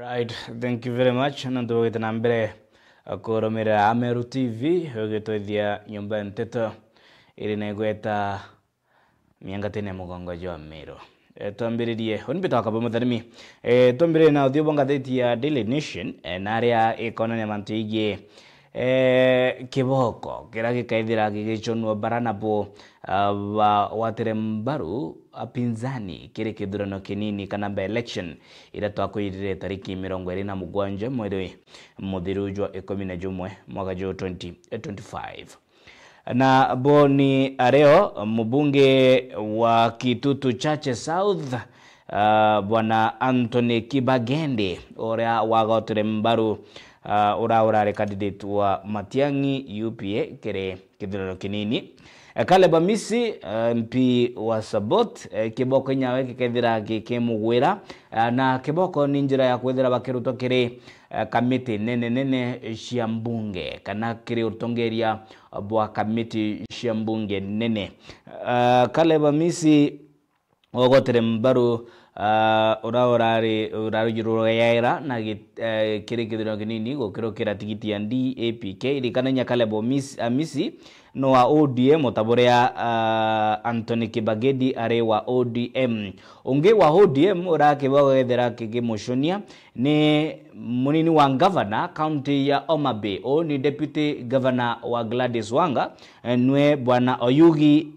Right, thank you very much. Nandu wagitana mbere kurumira Ameru TV ugitoithia nyumba nteto iri negweta miangatene mugongo jwa Meru. Twambiririe onibitoka bumutharimi twambire na uthio bongatheti ya Daily Nation na aria ikonania mantu igie kiboko kira gikaithira gigichonwo baranapo watire mbaru apinzani kiri kithurano kinini kana by election ira twakwirire tariki 27 mweri muthiru jwa 11 mwaka jwa 2025 na boni areo mbunge wa Kitutu Chache South bwana Anthony Kibagende oria wagotire mbaru urare candidate wa Matiang'i UPA kire kithurano kinini Caleb Amisi MP wa Sabot kiboko nyawe kikethira gikimugwira na kiboko ni njira ya kwethira bakiruto kiri kamiti nene cia mbunge kana kiri utongeria bwa kamiti cia mbunge nene Caleb Amisi ogotere mbaru urarujuru yaira na kiri kithurano kinini gukirukira tigiti ya DAPK irikananya Caleb Amisi no wa ODM otaborea Anthony Kibagedi are wa ODM unge wa ODM urakibogethera kigimushonia ni munini wa governor county ya Homa Bay ni deputy governor wa Gladys Wanga nwe bwana Oyugi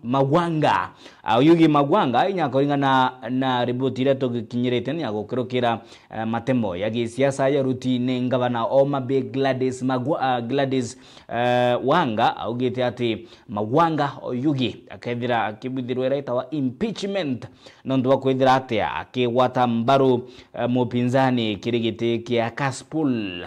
Magwanga inyakoringana na riboti ile tugikinyirite ni agukirukira matembo ya gisiasa ya rutine governor Homa Bay Gladys Wanga augite ati Magwanga Oyugi akethira akibithirwe raita wa impeachment nondu wa kwithira atia akiwata mbaru mupinzani kirigiti kia Kaspul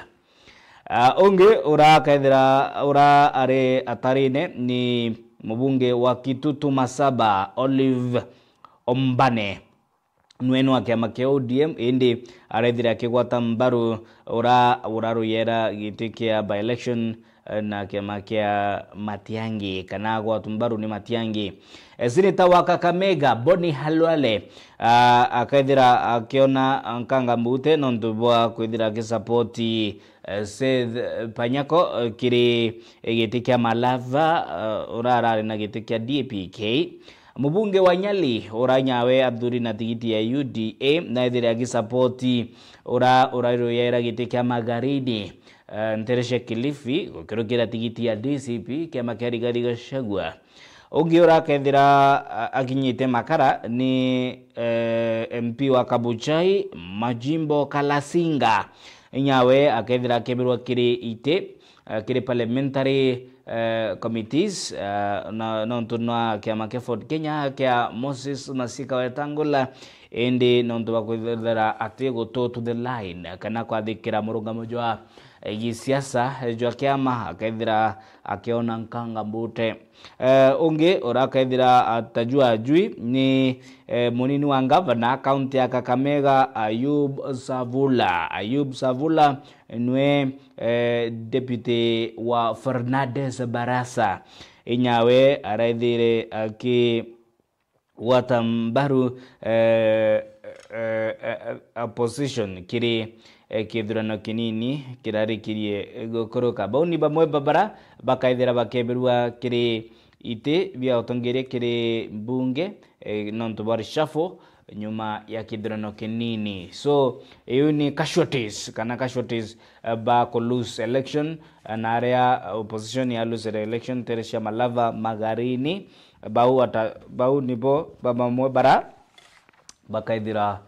onge ura are atarine ni mbunge wa Kitutu Masaba Olive Ombane nwenu wa kiama kia ODM indi arethira akigwata mbaru uraruyera giti kia by election na kiama kia Matiang'i kana gwatu mbaru ni Matiang'i Senator wa Kakamega Boni Halwale akaithira akiona nkanga mbute nondu bwa kwithira kisapoti Seth Panyako kiri giti kia Malava urarare na giti kia DAPK Mbunge wa Nyali uranyawe Abduri na tigiti ya UDA na ithira kisapoti uraruyera giti kia Magarini Ntereshe Kilifi ukirukira tigiti ya DCP kia Rigathi Gachagua ungi urakethira akinyite makara ni MP wa Kabuchai Majimbo Kalasinga inyawe akethira kebirwa kiri ite kiri parliamentary committees na nontunwa kia Ford Kenya kia Moses Masika Wetangula indi nontu bakwithira ati go to the line kana kwathikira murungamo jwa gisiasa jwa kiama akethira akiona nkanga mbute ungi urakethira atajua jui ni munini wa governor county ya Kakamega Ayub Savula nwe deputy wa Fernandez Barasa inyawe araithire aki watambaru opposition kiri kithurano kinini kirarikirie gukoroka bauni bamwe babara bakaithira bakeberwa kiri ite bya utongerie kiri mbunge nonto bari shafo nyuma ya kithurano kinini so hiyo ni casualties ba ko lose election na area opposition ya lose election Teresia Malava Magarini bau nibo bamwe bara bakaithira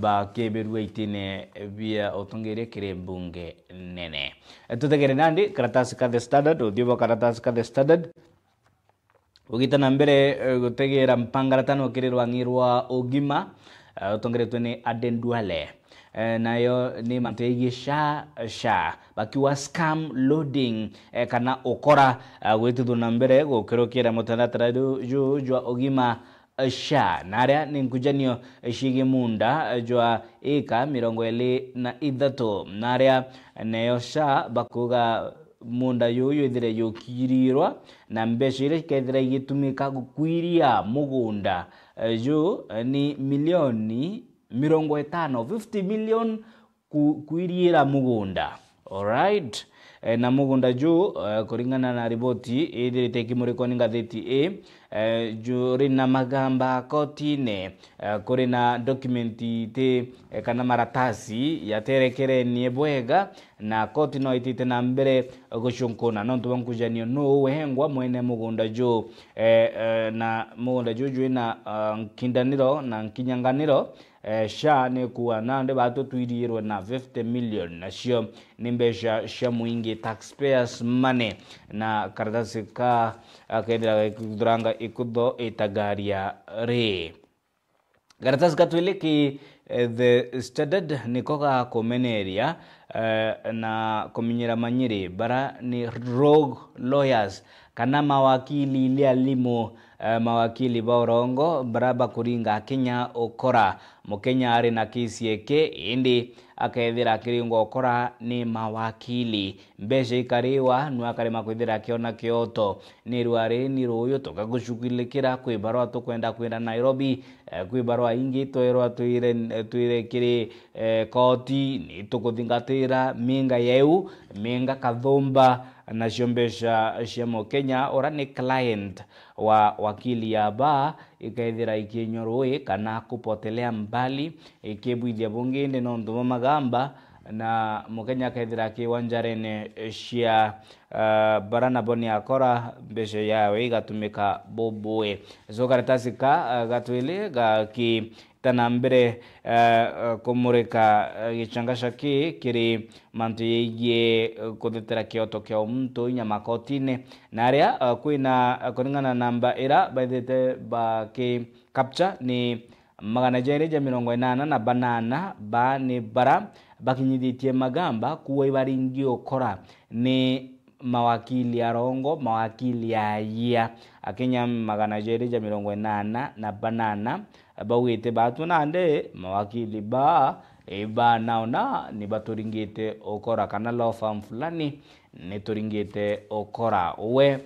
ba keberwe itine via utongerie kire mbunge nene tutegere nandi karatasi ka The Standard uthio karatasi ka The Standard ugitana mbere gutegera mpangaratano kirirwa ngirwa ugima utongeretwe ni Aden Duale nayo ni mantegi sha bakiwa scam loading kana ukora gwitithuna mbere gukirukira mutandatara jwa ugima sha naria ninkujanio shigi munda jwa eka 23 naria nayo sha bakuga munda yuyu ithire yukirirwa na mbeca ile kethira igitumika gukwiria mugunda ju ni milioni 50 million kuiriira mugunda. Alright. Na mugunda juu kuringana na riboti ithirite kimuriko ni ngatheti juri na magamba kotine kuri na dokumenti te kana maratasi yaterekere ni bwega na koti no itite na mbere gucunkuna no tubankujanio no wehengwa mwene mugunda juu na mugunda juu na kindaniro na kinyanganiro sha ne kuwa nande batu tuirirwe na 50 million na sio nimbesha sha muingi taxpayers money na karatasi ka akaendera kuduranga ikudo itagaria re karatasi katweleki the Standard nikoga komeneria na kominyira manyiri bara ni rogue lawyers kana mawakili ile alimo mawakili borongo baraba kuringa Kenya okora mukenya ari na kesi yake indi akaethira kiringo okora ni mawakili mbeshe ikariwa nwakarema kwithira kiona kioto ni rwari ni ruyo tokagucukilikira kwibarwa tukwenda kwenda Nairobi kwibarwa ingi toerwa tuire kiri koti ni tukuthingatira minga yeu minga kathumba na shombesha shemo Kenya ora ni client wa wakili ya ba ikaithira ikinyorwe kana kupotelea mbali ikebwithia bunginde no ndumo magamba na mukenya kaithira kiwanjarene shia barana boni akora mbeshe yawe igatumika boboe zo karatasi ka gatwele ga ki tanambere kumurika gichangasha kiri mantu yeye kudetera kioto kya mtu nyamakotine na area kuina kuringana namba era baithete ba ki capture ni magana jere ja 80 na banana ba ni bara bakinyithitie magamba kuwa ibaringio kora ni mawakili arongo mawakili ya akenya magana jere ja 80 na banana bawite batu nande mawakili ba naona ni baturingite okora kana law firm fulani ni turingite okora uwe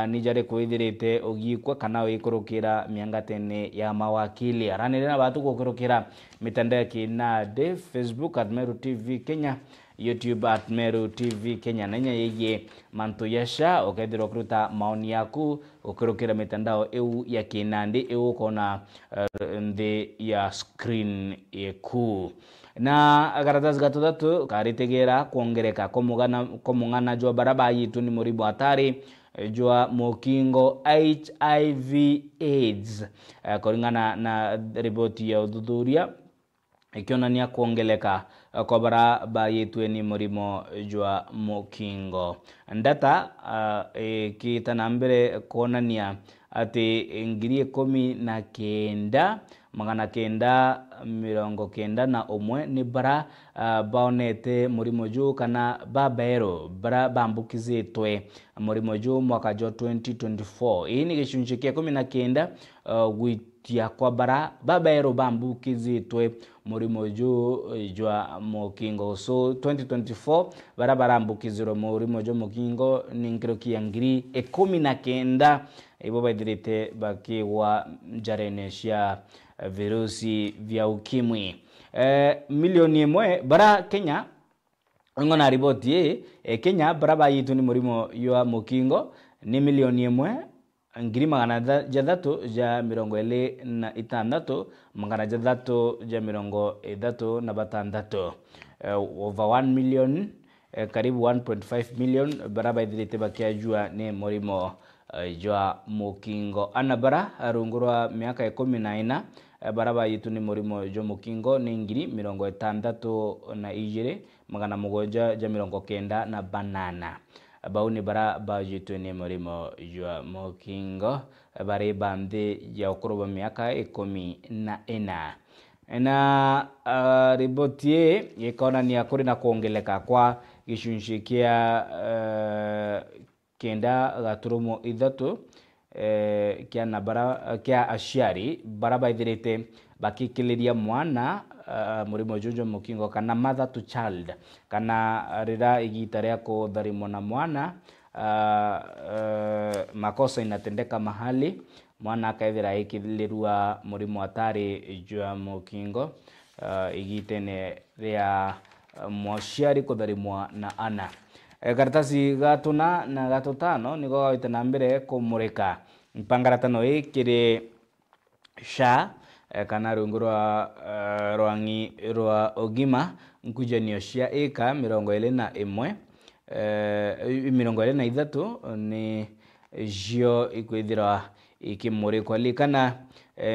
nijare kuithirite ogikwa kana wikurukira miangatene ya mawakili aranire na batu gukurukira mitandao ya kinade Facebook @Meru TV Kenya, YouTube @Meru TV Kenya nanya yeye mantu yasha okethira kuruta maoni yaku ukurukira mitandao eu ya kinande eu kona the ya screen yeku na karatasi gatatu karitegera kuongereka komungana jwa baraba yitu ni muribu hatari jwa mukingo HIV AIDS kuringana na ripoti ya udhudhuria ikionania kuongeleka kwa baraba yitu ni murimo jwa mukingo ndata kitanambere kuonania ati ngiri 19 magana 990 na umwe ni bara baonete murimo juu kana babero bara bambukizitwe murimo juu mwaka jo 2024 hii ni gicunjĩ kia 19 gwitia kwa bara babero bambukizitwe murimo juu jwa mukingo so 2024 bara barambukizirwo murimo juu mukingo ni ngiro kia ngiri 19 ibo baithirite bakiwa njarene cia virusi vya ukimwi milioni 1 bara Kenya ngona ripoti Kenya bara bayitu ni murimo yo mukingo ni milioni 1 ngiri magana jathatu ja 26 magana jathatu ja 36 over 1 million karibu 1.5 million bara baithirite bakiajua ni murimo jwa mukingo anabara arungurwa miaka 14 baraba yitu ni murimo jo mukingo ni ngiri 62 magana mugonja ja 90 na banana bauni bara bajitu ni murimo jwa mukingo bare bande ya okuruba miaka 14 na riboti yekona ni akuri na kuongeleka kwa gicunjĩ kia kenda gaturumo ithatu kia nabara kia aciari bara baithirite bakikiliria mwana murimo jojo mukingo kana mother to child kana rira igita ria kutharimwo na mwana makosa inatendeka mahali mwana akaithira ikilirua murimo atari jwa mukingo igitene ria mwashiari kutharimwa na ana. Karatasi gatuna na gatutano niko gawite na mbere kumurika mpangaratano ikiri SHA kana rungu rwangi rwa ogima nkujanio cia eka 21 23 ni jio ikwithira ikimurikwa likana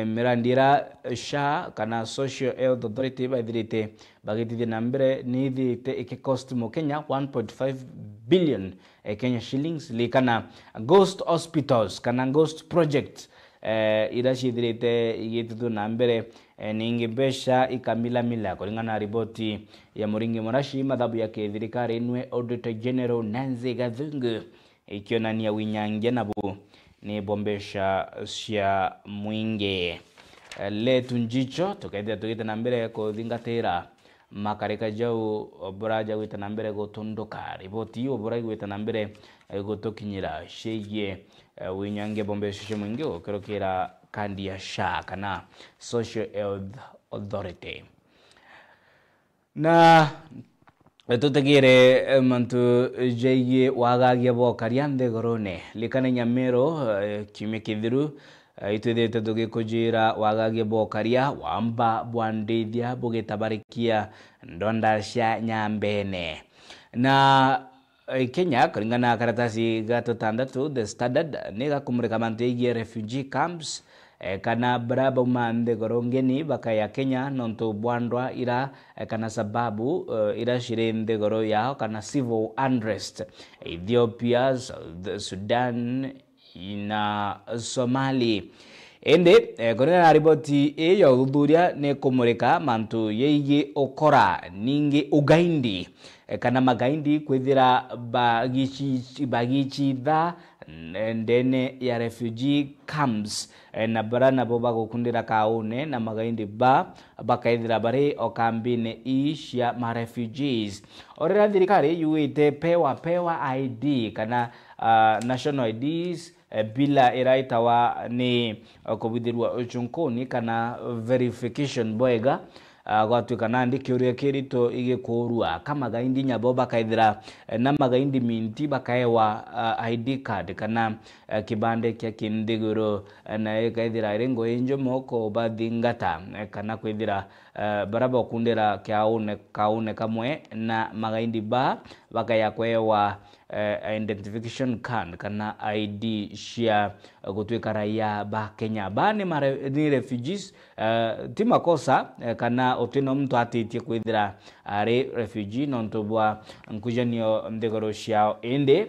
mirandira SHA kana Social Health Authority baithirite bagitithia na mbere ni thite ikikost mo Kenya 1.5 billion Kenya shillings likana ghost hospitals kana ghost projects irashithirite igitithio na mbere ningi besha ikamila kulingana na ripoti ya Muringi Murashi mathabu ya thirikari nwe Auditor General Nancy Gathungu ikionania winyangia nabu ni bombesha cia mwingi letu njicho tukaithia tugite na mbere kuthingatira makarika jau oburaja gwita na mbere gutunduka ripoti yo obura gwita na mbere gutukinyira ciigie winyangia bombesha cia mwingi ukirukira kandi ya SHA kana Social Health Authority na tutegere mantu jaigie wagagia bokaria nthegorone likana Nyamero kimekithiru itwithite tugikujira wagagie bokaria wamba bwandithia bugitabarikia ndonda cia nyambene na Kenya kulingana na karatasi gatutandatu The Standard niga kumurika mantu igie refugee camps kana braba umande gorongeni baka ya Kenya nonto bwandwa ira kana sababu ira shirende goro yao kana civil unrest Ethiopia, Sudan na Somali ende kulingana na ripoti iyo udhuria ne kumurika mantu yeigi okora ningi ugaindi kana magaindi kwithira bagichi tha ndene ya refugee camps na barana boba gukundira kaune na magaindi bakaithira bari okambine cia ma refugees orera thirikari yuite pewa ID kana national IDs bila iraitawa ni kubithirwa uchunkoni kana verification boega gwatuika nandi kiuria kirito igikurua kama gaindi nyabo bakaithira na magaindi minti bakaewa ID card kana kibande kya kindiguro na ikaithira irengo injo moko bathingata kana kwithira baraba kundira kaune kamwe na magaindi bakaya kwewa identification card kana ID cia gutwika raia ba Kenya ni refugees ti makosa kana otino mtu atitie kwithira ari refugee nonto bwa nkujanio ndegoro ciao ende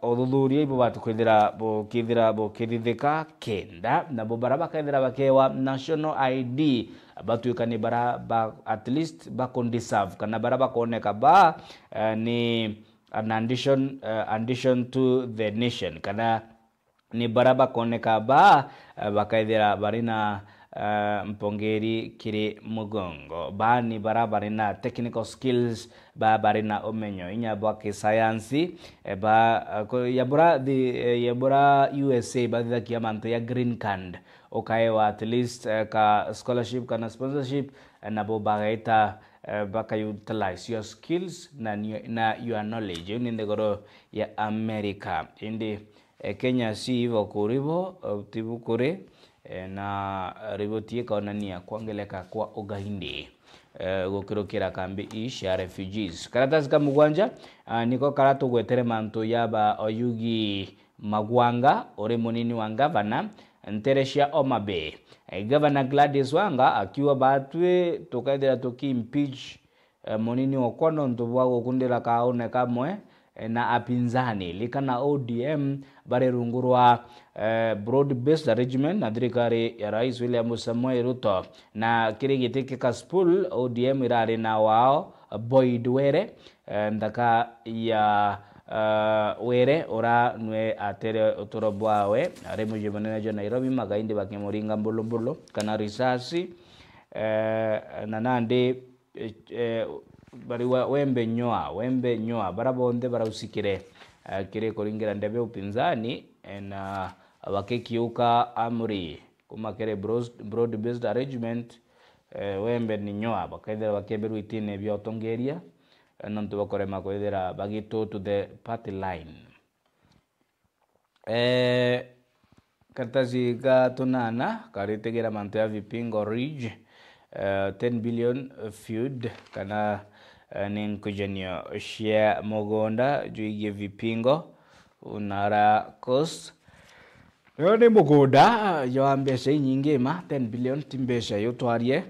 othuthuria ibo batu kwithira bukithithika kenda na baraba kaithira bakewa national ID batuika ni baraba at least bakondeserve kana baraba koneka ni an addition to the nation kana ni baraba koneka bakaithira barina mpongeri kiri mugongo ni barabara na technical skills barina omenyo inya bwa science yabura USA bathia manto ya green card okaewa at least ka scholarship kana sponsorship na bagaita baka utilize your skills na your knowledge in the goro ya America indi Kenya si hivyo kuribo tibukure na riboti ikaonania kuangeleka kwa ugaindi gukirukira kambi isha refugees karatasi ka mugwanja niko karatu gwetere manto yaba Oyugi Magwanga ore munini wa governor Nteresia Omabe governor Gladys Wanga akiwa batwe tukaithira impeach munini okono ntubwa gukundira kaune kamwe na apinzani likana ODM bare rungurwa broad based arrangement na thirikari ya Rais William Samoei Ruto na kirigitike kaspul ODM irari na wao Boyd Were ndaka ya were ora nwe atere uturobwawe ari mujibonera jo Nairobi magaindi bakimuringa mbulumbulu kana risasi na nande bari wembe nyoa barabonde barausikire kire kuringira ndebe upinzani na wakikiuka amri kuma kire broad based arrangement wembe ni nyoa bakaithira bakeberu itine biotongeria nontu bakorema kwithira bagito to the party line. Kartazi ga tunana karitegera manto ya Vipingo Ridge 10 billion feud kana ni nkujenyo share mogonda juige Vipingo unara cost yone mogonda yoambesha nyingi ma 10 billion timbesha yotwarie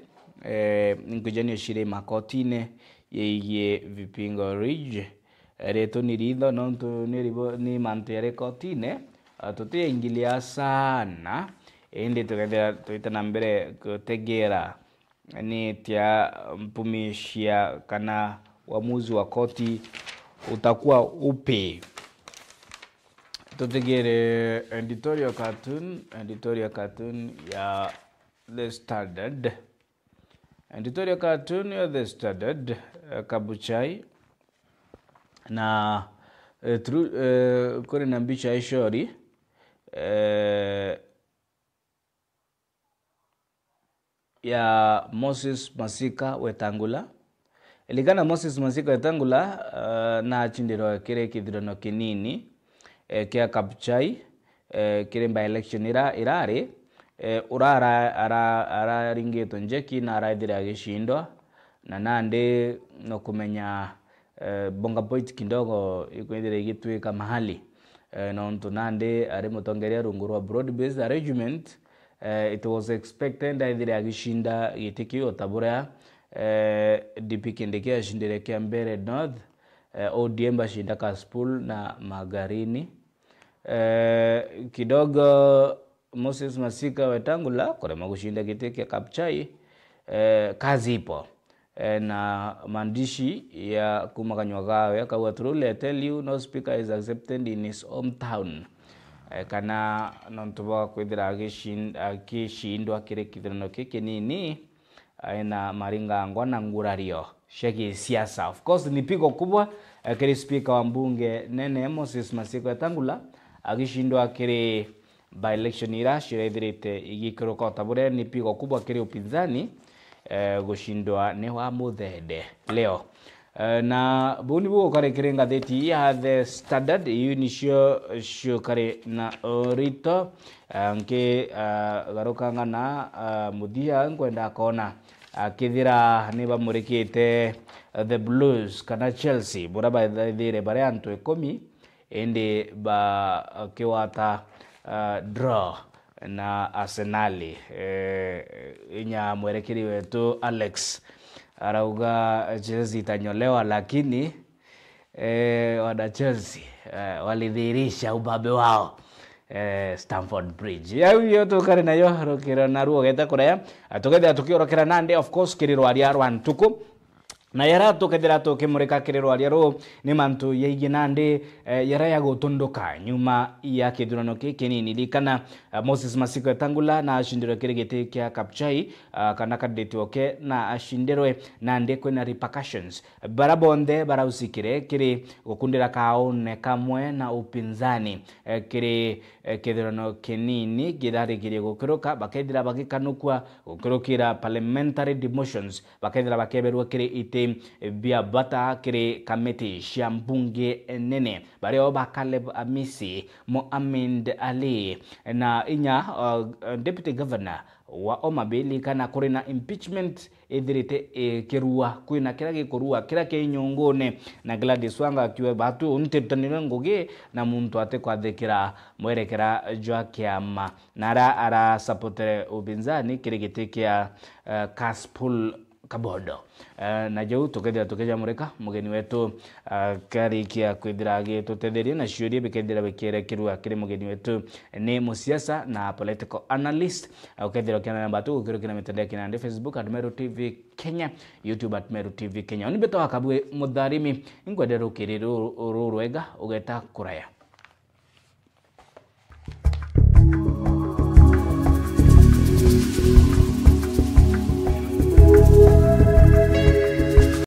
nkujenyo shire makotine ye Vipingo Ridge reto niritho nontu ni manto ya rekotine tutiingilia sana indi tukethira tuitana mbere kutegera ni tia mpumishia kana uamuzi wa koti utakuwa upi. Tutegere editorial cartoon ya The Standard. Editorial cartoon ya The Standard Kabuchai na kuri nambicha ishori ya Moses Masika Wetangula. Eligana Moses Masika Wetangula na chindiro kire kithirano kinini kia Kabuchai kire by election irare urara ringeto njeki na araithira gishindwa na nande no kumenya bonga point kindogo ikwendere gitwika mahali nontu nande ari mutongeria rungurwa broad based arrangement. It was expected aithira gishinda gitikio tabura DP Kindiki ashindire Kiambere North, ODM bashinda Kasipul na Magarini. Kidogo Moses Masika Wetangula korema kushinda gitiki ya Kabuchai. Kazi ipo na maandishi ya kumakanywa gawe kawa truly I tell you no speaker is accepted in his hometown. Kana nontuba kwithira agishindwa kire kithirano kiki nini aina maringa ngwana ngurario sheki siasa. Of course ni pigo kubwa kire speaker wa mbunge nene Moses Masika Wetangula agishindwa kire by election ira shirethirite igikiroko tabure ni pigo kubwa kire upinzani gushindwa ni wa muthede leo. Na buni buo kare kirenga theti ya The Standard unisho kare na orito nke garukanga na mudia ngwenda kona kithira ni bamurikite the Blues kana Chelsea buraba thire bare antu 10 ende ba kiwata draw na Arsenal. Inya mwerekeri wetu Alex arauga Chelsea itanyolewa, lakini wana Chelsea walidhihirisha ubabe wao Stamford Bridge. Ya hiyo tukare nayo rokera naruo geta kuraya atugethia tukiorokera nande of course kiriro aria rwantuku na yara tukethira tukimurika kiriro aria ro ni mantu yeigi nande yara ya gutunduka nyuma ya kithurano kinini likana Moses Masika Wetangula na ashindiro kirigete kia Kabuchai kana candidate oke na ashindirwe nande kwena repercussions barabonde barausikire kiri gukundira kaone kamwe na upinzani kiri kithurano kinini gidari kiri gukiruka bakethira bagikanukwa gukirukira parliamentary demotions bakethira bakeberwa kiri ite bia bata kiri kamiti cia mbunge nene bareo Caleb Amisi Mohamed Ali na inya deputy governor wa Omabeli kana kuri na impeachment ithirite kirua kwina kira gikurua kira kinyongone na Gladys Wanga akiwe batu untetanire ngugi na muntu ate kwathikira mwerekera jwa kiama nara ara supportere ubinzani kirigite kia Kasipul Kabodo. Na jau tukeja mureka mugeni wetu karikia kwithira gitutetheria na ciuria bikethira bikere kirua kiri mugeni wetu ni musiasa na political analyst ukethira kana namba tu ukirukira mitandao kinande Facebook @Meru TV Kenya, YouTube @Meru TV Kenya. Oni beto akabwe mudharimi ingwedero kiriro rurwega ugeta kuraya.